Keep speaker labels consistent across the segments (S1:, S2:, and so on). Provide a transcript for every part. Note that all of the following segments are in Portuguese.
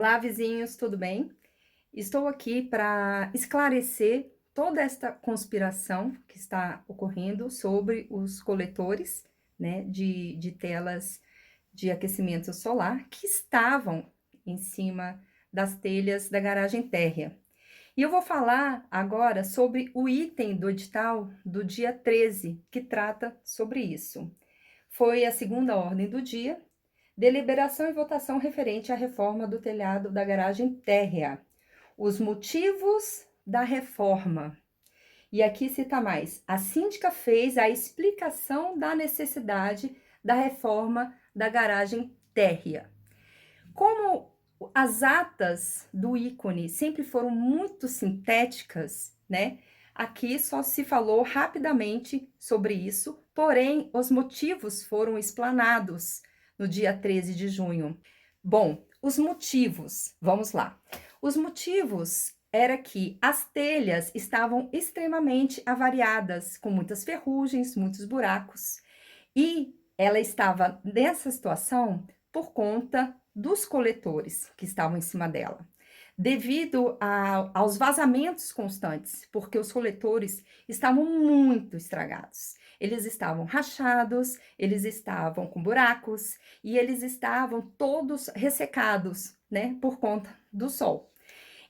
S1: Olá, vizinhos, tudo bem? Estou aqui para esclarecer toda esta conspiração que está ocorrendo sobre os coletores, né, de telas de aquecimento solar que estavam em cima das telhas da garagem térrea. E eu vou falar agora sobre o item do edital do dia 13, que trata sobre isso. Foi a segunda ordem do dia. Deliberação e votação referente à reforma do telhado da garagem térrea. Os motivos da reforma. E aqui cita mais. A síndica fez a explicação da necessidade da reforma da garagem térrea. Como as atas do ícone sempre foram muito sintéticas, né? Aqui só se falou rapidamente sobre isso, porém os motivos foram explanados no dia 13 de junho. Bom, os motivos, vamos lá. Os motivos era que as telhas estavam extremamente avariadas, com muitas ferrugens, muitos buracos, e ela estava nessa situação por conta dos coletores que estavam em cima dela, devido aos vazamentos constantes, porque os coletores estavam muito estragados. Eles estavam rachados, eles estavam com buracos e eles estavam todos ressecados, né, por conta do sol.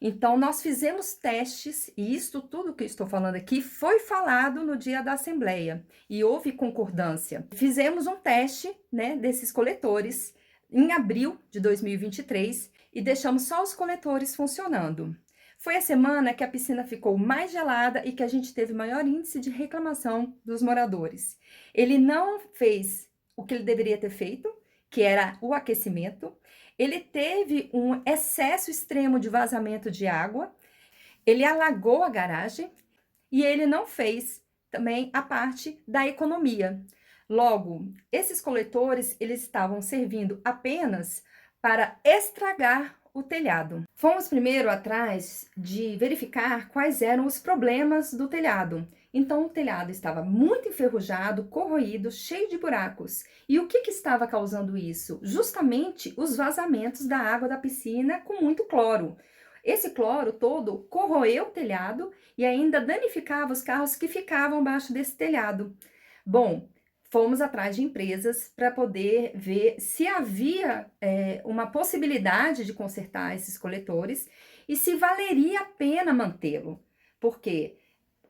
S1: Então, nós fizemos testes, e isto tudo que eu estou falando aqui foi falado no dia da Assembleia, e houve concordância. Fizemos um teste, né, desses coletores em abril de 2023 e deixamos só os coletores funcionando. Foi a semana que a piscina ficou mais gelada e que a gente teve maior índice de reclamação dos moradores. Ele não fez o que ele deveria ter feito, que era o aquecimento. Ele teve um excesso extremo de vazamento de água, ele alagou a garagem e ele não fez também a parte da economia. Logo, esses coletores, eles estavam servindo apenas para estragar o telhado. Fomos primeiro atrás de verificar quais eram os problemas do telhado. Então, o telhado estava muito enferrujado, corroído, cheio de buracos. E o que estava causando isso? Justamente os vazamentos da água da piscina com muito cloro. Esse cloro todo corroeu o telhado e ainda danificava os carros que ficavam abaixo desse telhado. Bom, fomos atrás de empresas para poder ver se havia uma possibilidade de consertar esses coletores e se valeria a pena mantê-lo, porque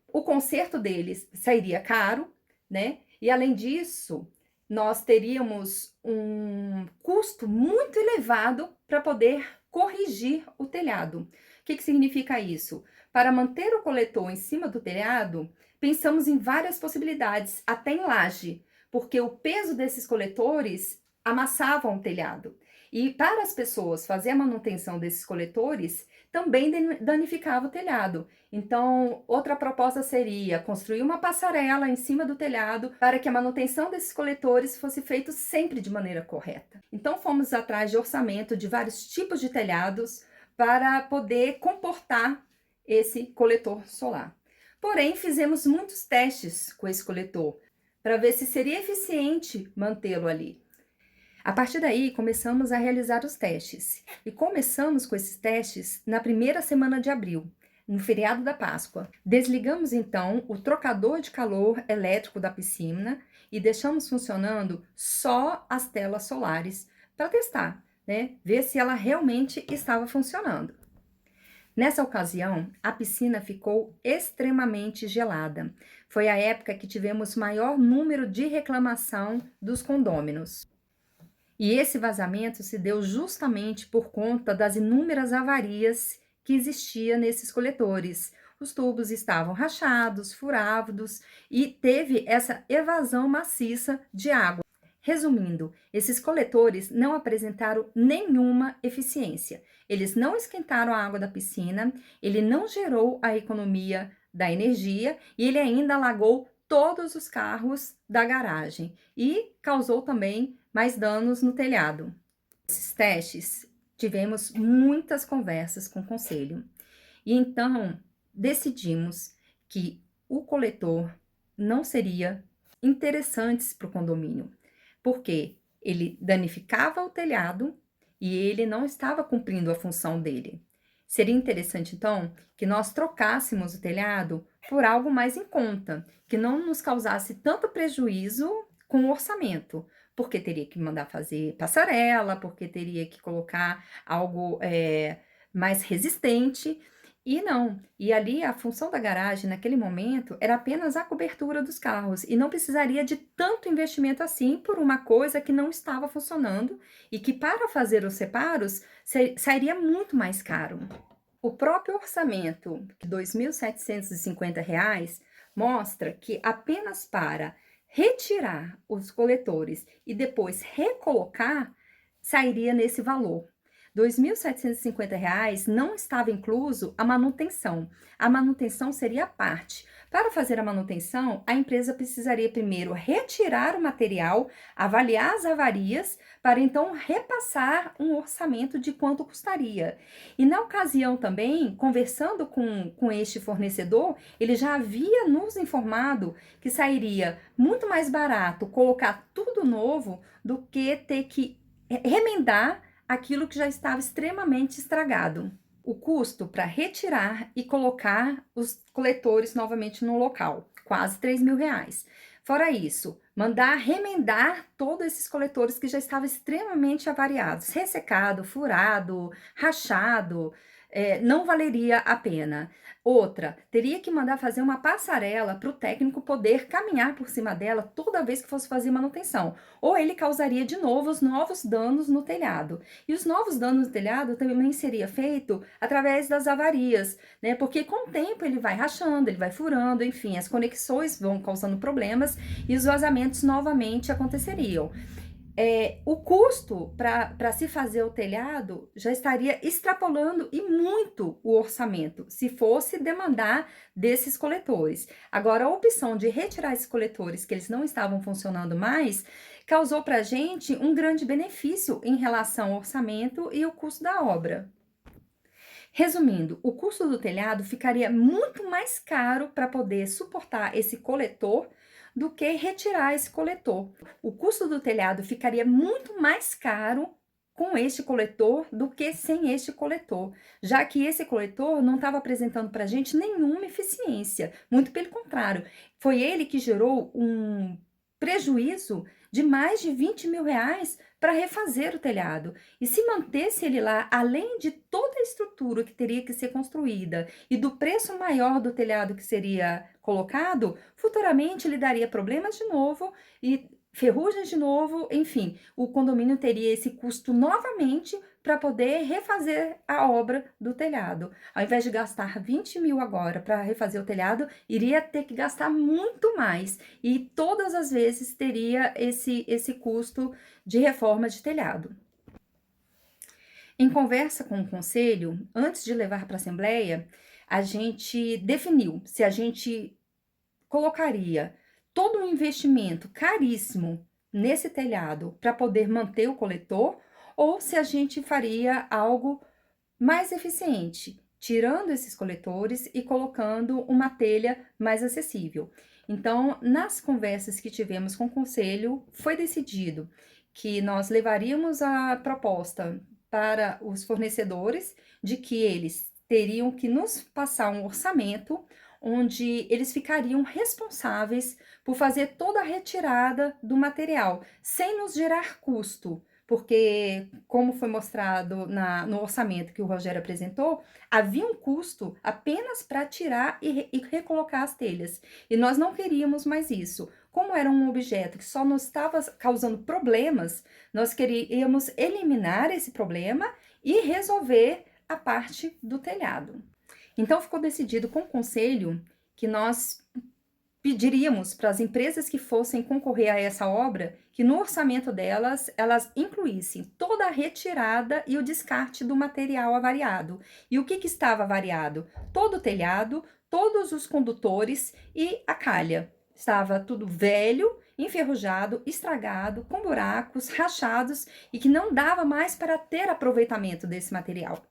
S1: o conserto deles sairia caro, né? E além disso, nós teríamos um custo muito elevado para poder corrigir o telhado. O que significa isso? Para manter o coletor em cima do telhado, pensamos em várias possibilidades, até em laje, porque o peso desses coletores amassavam o telhado. E para as pessoas fazer a manutenção desses coletores, também danificava o telhado. Então, outra proposta seria construir uma passarela em cima do telhado para que a manutenção desses coletores fosse feita sempre de maneira correta. Então, fomos atrás de orçamento de vários tipos de telhados para poder comportar esse coletor solar. Porém, fizemos muitos testes com esse coletor para ver se seria eficiente mantê-lo ali. A partir daí, começamos a realizar os testes. E começamos com esses testes na primeira semana de abril, no feriado da Páscoa. Desligamos então o trocador de calor elétrico da piscina e deixamos funcionando só as telas solares para testar, né? Ver se ela realmente estava funcionando. Nessa ocasião, a piscina ficou extremamente gelada. Foi a época que tivemos maior número de reclamação dos condôminos. E esse vazamento se deu justamente por conta das inúmeras avarias que existia nesses coletores. Os tubos estavam rachados, furados e teve essa evasão maciça de água. Resumindo, esses coletores não apresentaram nenhuma eficiência. Eles não esquentaram a água da piscina, ele não gerou a economia da energia e ele ainda alagou todos os carros da garagem e causou também mais danos no telhado. Nesses testes, tivemos muitas conversas com o conselho e então decidimos que o coletor não seria interessante para o condomínio, porque ele danificava o telhado e ele não estava cumprindo a função dele. Seria interessante, então, que nós trocássemos o telhado por algo mais em conta, que não nos causasse tanto prejuízo com o orçamento, porque teria que mandar fazer passarela, porque teria que colocar algo mais resistente. E não, e ali a função da garagem naquele momento era apenas a cobertura dos carros e não precisaria de tanto investimento assim por uma coisa que não estava funcionando e que para fazer os reparos sairia muito mais caro. O próprio orçamento, de R$ 2.750, mostra que apenas para retirar os coletores e depois recolocar, sairia nesse valor. R$ 2.750 não estava incluso a manutenção. A manutenção seria a parte. Para fazer a manutenção, a empresa precisaria primeiro retirar o material, avaliar as avarias, para então repassar um orçamento de quanto custaria. E na ocasião também, conversando com este fornecedor, ele já havia nos informado que sairia muito mais barato colocar tudo novo do que ter que remendar aquilo que já estava extremamente estragado. O custo para retirar e colocar os coletores novamente no local, quase R$ 3.000. Fora isso, mandar remendar todos esses coletores que já estavam extremamente avariados, ressecado, furado, rachado, não valeria a pena. Outra, teria que mandar fazer uma passarela para o técnico poder caminhar por cima dela toda vez que fosse fazer manutenção. Ou ele causaria de novo os novos danos no telhado. E os novos danos no telhado também seria feito através das avarias, né? Porque com o tempo ele vai rachando, ele vai furando, enfim, as conexões vão causando problemas e os vazamentos novamente aconteceriam. O custo para se fazer o telhado já estaria extrapolando e muito o orçamento, se fosse demandar desses coletores. Agora, a opção de retirar esses coletores, que eles não estavam funcionando mais, causou para a gente um grande benefício em relação ao orçamento e o custo da obra. Resumindo, o custo do telhado ficaria muito mais caro para poder suportar esse coletor do que retirar esse coletor. O custo do telhado ficaria muito mais caro com este coletor do que sem este coletor, já que esse coletor não estava apresentando para a gente nenhuma eficiência, muito pelo contrário, foi ele que gerou um prejuízo de mais de R$ 20.000 para refazer o telhado. E se mantesse ele lá, além de toda a estrutura que teria que ser construída e do preço maior do telhado que seria colocado, futuramente ele daria problemas de novo e ferrugens de novo, enfim, o condomínio teria esse custo novamente para poder refazer a obra do telhado. Ao invés de gastar 20 mil agora para refazer o telhado, iria ter que gastar muito mais e todas as vezes teria esse custo de reforma de telhado. Em conversa com o conselho, antes de levar para a assembleia, a gente definiu se a gente colocaria todo um investimento caríssimo nesse telhado para poder manter o coletor ou se a gente faria algo mais eficiente, tirando esses coletores e colocando uma telha mais acessível. Então, nas conversas que tivemos com o conselho, foi decidido que nós levaríamos a proposta para os fornecedores de que eles teriam que nos passar um orçamento onde eles ficariam responsáveis por fazer toda a retirada do material, sem nos gerar custo, porque, como foi mostrado no orçamento que o Rogério apresentou, havia um custo apenas para tirar e recolocar as telhas, e nós não queríamos mais isso. Como era um objeto que só nos estava causando problemas, nós queríamos eliminar esse problema e resolver a parte do telhado. Então, ficou decidido com o conselho que nós pediríamos para as empresas que fossem concorrer a essa obra que no orçamento delas, elas incluíssem toda a retirada e o descarte do material avariado. E o que estava avariado? Todo o telhado, todos os condutores e a calha. Estava tudo velho, enferrujado, estragado, com buracos, rachados e que não dava mais para ter aproveitamento desse material.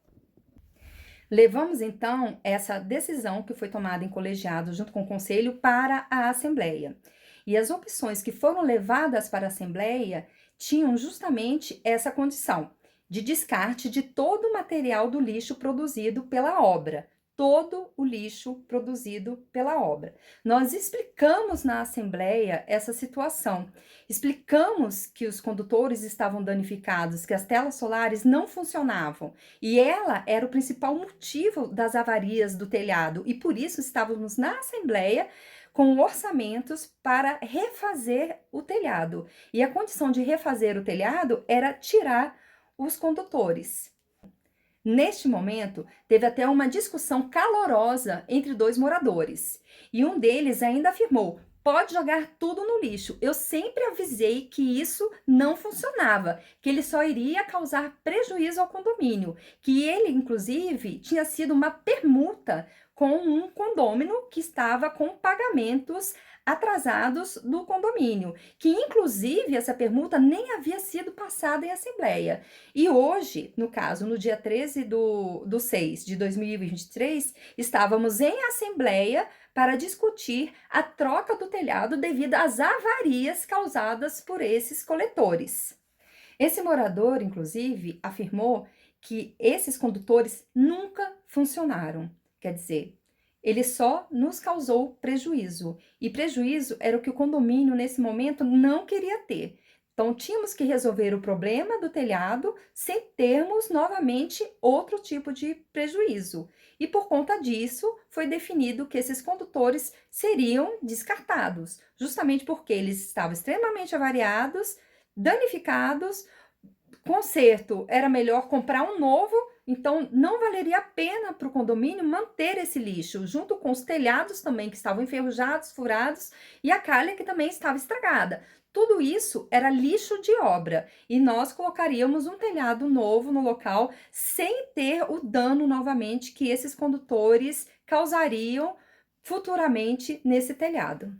S1: Levamos, então, essa decisão que foi tomada em colegiado junto com o conselho para a assembleia. E as opções que foram levadas para a assembleia tinham justamente essa condição, de descarte de todo o material do lixo produzido pela obra. Todo o lixo produzido pela obra. Nós explicamos na Assembleia essa situação. Explicamos que os condutores estavam danificados, que as telas solares não funcionavam. E ela era o principal motivo das avarias do telhado. E por isso estávamos na Assembleia com orçamentos para refazer o telhado. E a condição de refazer o telhado era tirar os condutores. Neste momento, teve até uma discussão calorosa entre dois moradores. E um deles ainda afirmou: pode jogar tudo no lixo. Eu sempre avisei que isso não funcionava, que ele só iria causar prejuízo ao condomínio, que ele, inclusive, tinha sido uma permuta com um condômino que estava com pagamentos atrasados do condomínio, que inclusive essa permuta nem havia sido passada em assembleia. E hoje, no caso, no dia 13 do 6 de 2023, estávamos em assembleia para discutir a troca do telhado devido às avarias causadas por esses coletores. Esse morador, inclusive, afirmou que esses condutores nunca funcionaram. Quer dizer, ele só nos causou prejuízo. E prejuízo era o que o condomínio, nesse momento, não queria ter. Então, tínhamos que resolver o problema do telhado sem termos novamente outro tipo de prejuízo. E por conta disso, foi definido que esses condutores seriam descartados, justamente porque eles estavam extremamente avariados, danificados. Conserto era melhor comprar um novo, então não valeria a pena para o condomínio manter esse lixo, junto com os telhados também que estavam enferrujados, furados, e a calha que também estava estragada. Tudo isso era lixo de obra e nós colocaríamos um telhado novo no local sem ter o dano novamente que esses condutores causariam futuramente nesse telhado.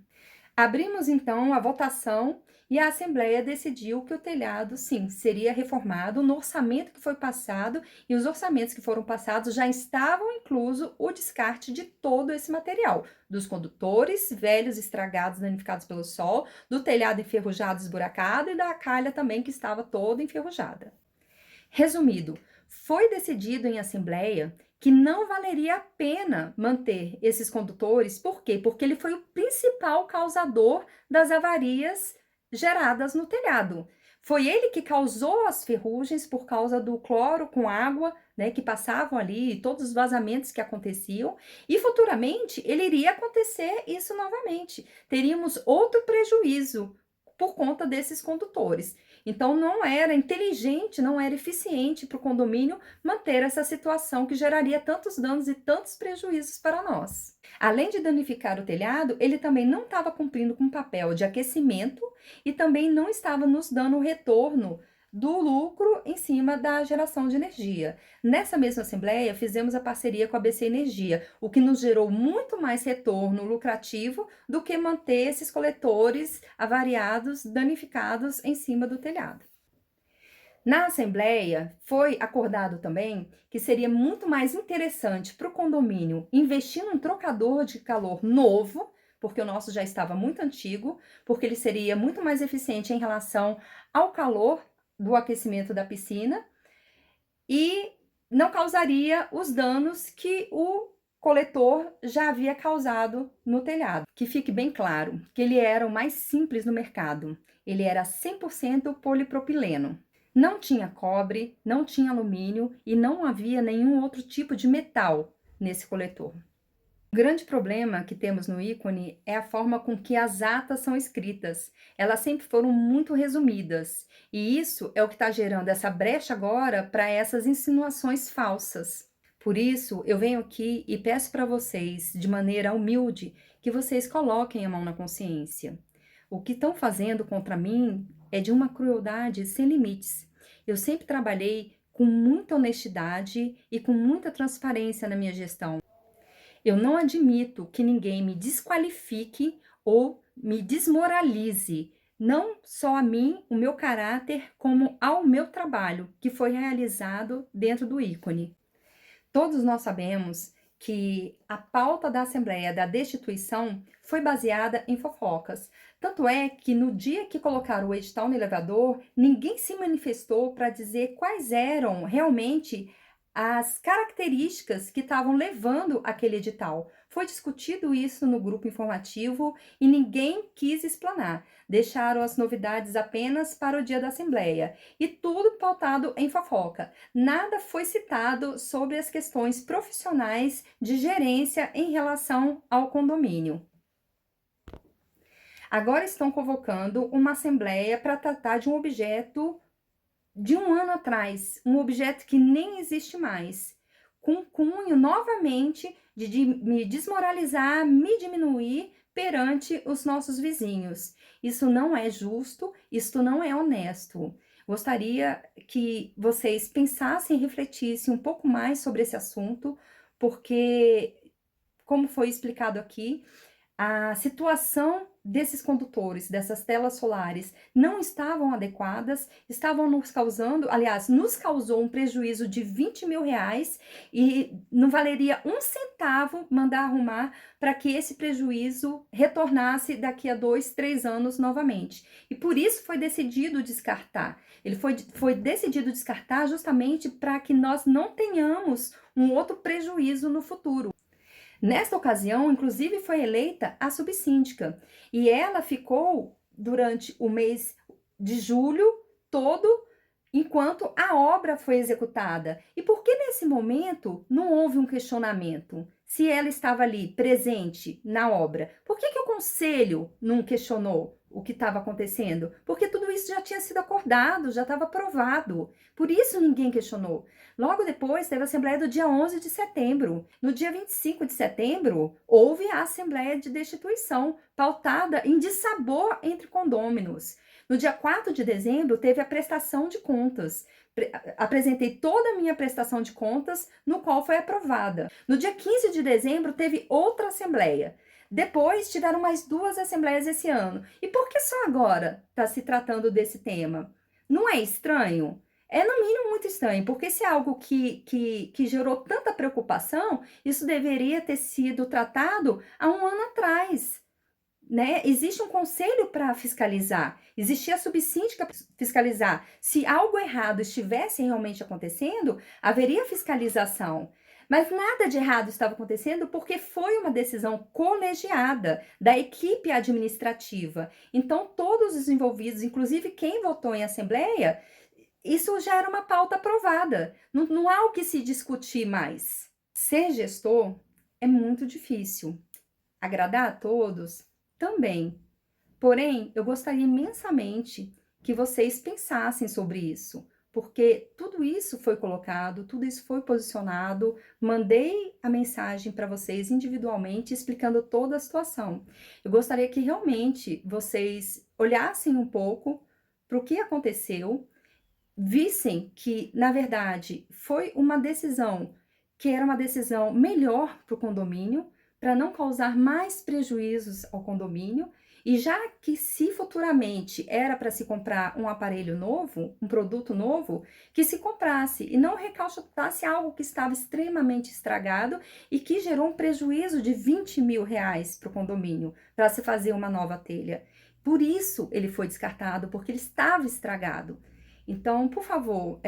S1: Abrimos então a votação e a Assembleia decidiu que o telhado, sim, seria reformado no orçamento que foi passado, e os orçamentos que foram passados já estavam incluso o descarte de todo esse material, dos condutores velhos, estragados, danificados pelo sol, do telhado enferrujado, esburacado e da calha também que estava toda enferrujada. Resumido, foi decidido em Assembleia que não valeria a pena manter esses condutores. Por quê? Porque ele foi o principal causador das avarias geradas no telhado. Foi ele que causou as ferrugens por causa do cloro com água, né, que passavam ali, todos os vazamentos que aconteciam, e futuramente ele iria acontecer isso novamente. Teríamos outro prejuízo por conta desses condutores. Então, não era inteligente, não era eficiente para o condomínio manter essa situação que geraria tantos danos e tantos prejuízos para nós. Além de danificar o telhado, ele também não estava cumprindo com o papel de aquecimento e também não estava nos dando o retorno do lucro em cima da geração de energia. Nessa mesma assembleia, fizemos a parceria com a ABC Energia, o que nos gerou muito mais retorno lucrativo do que manter esses coletores avariados, danificados em cima do telhado. Na assembleia, foi acordado também que seria muito mais interessante para o condomínio investir num trocador de calor novo, porque o nosso já estava muito antigo, porque ele seria muito mais eficiente em relação ao calor do aquecimento da piscina e não causaria os danos que o coletor já havia causado no telhado. Que fique bem claro que ele era o mais simples no mercado. Ele era 100% polipropileno. Não tinha cobre, não tinha alumínio e não havia nenhum outro tipo de metal nesse coletor. O grande problema que temos no ícone é a forma com que as atas são escritas. Elas sempre foram muito resumidas. E isso é o que está gerando essa brecha agora para essas insinuações falsas. Por isso, eu venho aqui e peço para vocês, de maneira humilde, que vocês coloquem a mão na consciência. O que estão fazendo contra mim é de uma crueldade sem limites. Eu sempre trabalhei com muita honestidade e com muita transparência na minha gestão. Eu não admito que ninguém me desqualifique ou me desmoralize, não só a mim, o meu caráter, como ao meu trabalho, que foi realizado dentro do ícone. Todos nós sabemos que a pauta da Assembleia da destituição foi baseada em fofocas. Tanto é que no dia que colocaram o edital no elevador, ninguém se manifestou para dizer quais eram realmente as características que estavam levando aquele edital. Foi discutido isso no grupo informativo e ninguém quis explanar. Deixaram as novidades apenas para o dia da Assembleia. E tudo pautado em fofoca. Nada foi citado sobre as questões profissionais de gerência em relação ao condomínio. Agora estão convocando uma assembleia para tratar de um objeto de um ano atrás, um objeto que nem existe mais, com cunho novamente de me desmoralizar, me diminuir perante os nossos vizinhos. Isso não é justo, isso não é honesto. Gostaria que vocês pensassem e refletissem um pouco mais sobre esse assunto, porque, como foi explicado aqui, a situação desses condutores, dessas telas solares, não estavam adequadas, estavam nos causando, aliás, nos causou um prejuízo de 20 mil reais e não valeria um centavo mandar arrumar para que esse prejuízo retornasse daqui a 2, 3 anos novamente. E por isso foi decidido descartar. Ele foi decidido descartar justamente para que nós não tenhamos um outro prejuízo no futuro. Nesta ocasião, inclusive, foi eleita a subsíndica e ela ficou durante o mês de julho todo enquanto a obra foi executada. E por que nesse momento não houve um questionamento? Se ela estava ali presente na obra, por que o conselho não questionou o que estava acontecendo? Porque tudo isso já tinha sido acordado, já estava aprovado. Por isso ninguém questionou. Logo depois teve a Assembleia do dia 11 de setembro. No dia 25 de setembro, houve a Assembleia de Destituição, pautada em dissabor entre condôminos. No dia 4 de dezembro, teve a prestação de contas. Apresentei toda a minha prestação de contas, no qual foi aprovada. No dia 15 de dezembro, teve outra assembleia. Depois, tiveram mais 2 assembleias esse ano. E por que só agora está se tratando desse tema? Não é estranho? É, no mínimo, muito estranho, porque se é algo que gerou tanta preocupação, isso deveria ter sido tratado há um ano atrás. Né? Existe um conselho para fiscalizar, existia a subsíndica para fiscalizar. Se algo errado estivesse realmente acontecendo, haveria fiscalização. Mas nada de errado estava acontecendo porque foi uma decisão colegiada da equipe administrativa. Então, todos os envolvidos, inclusive quem votou em assembleia, isso já era uma pauta aprovada. Não há o que se discutir mais. Ser gestor é muito difícil. Agradar a todos também. Porém, eu gostaria imensamente que vocês pensassem sobre isso, porque tudo isso foi colocado, tudo isso foi posicionado, mandei a mensagem para vocês individualmente explicando toda a situação. Eu gostaria que realmente vocês olhassem um pouco para o que aconteceu, vissem que, na verdade, foi uma decisão que era uma decisão melhor para o condomínio, para não causar mais prejuízos ao condomínio, e já que se futuramente era para se comprar um aparelho novo, um produto novo, que se comprasse e não recauchutasse algo que estava extremamente estragado e que gerou um prejuízo de 20 mil reais para o condomínio, para se fazer uma nova telha. Por isso ele foi descartado, porque ele estava estragado. Então, por favor,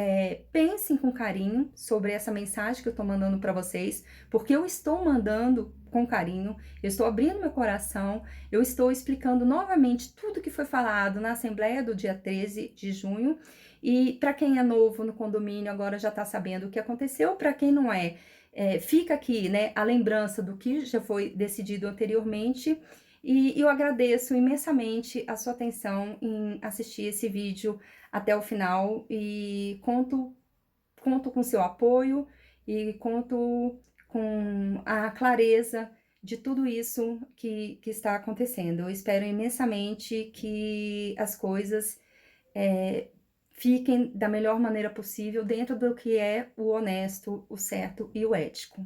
S1: pensem com carinho sobre essa mensagem que eu estou mandando para vocês, porque eu estou mandando com carinho, eu estou abrindo meu coração, eu estou explicando novamente tudo que foi falado na Assembleia do dia 13 de junho, e para quem é novo no condomínio agora já está sabendo o que aconteceu, para quem não é, fica aqui, né, a lembrança do que já foi decidido anteriormente, e eu agradeço imensamente a sua atenção em assistir esse vídeo até o final e conto com seu apoio e conto com a clareza de tudo isso que está acontecendo. Eu espero imensamente que as coisas fiquem da melhor maneira possível dentro do que é o honesto, o certo e o ético.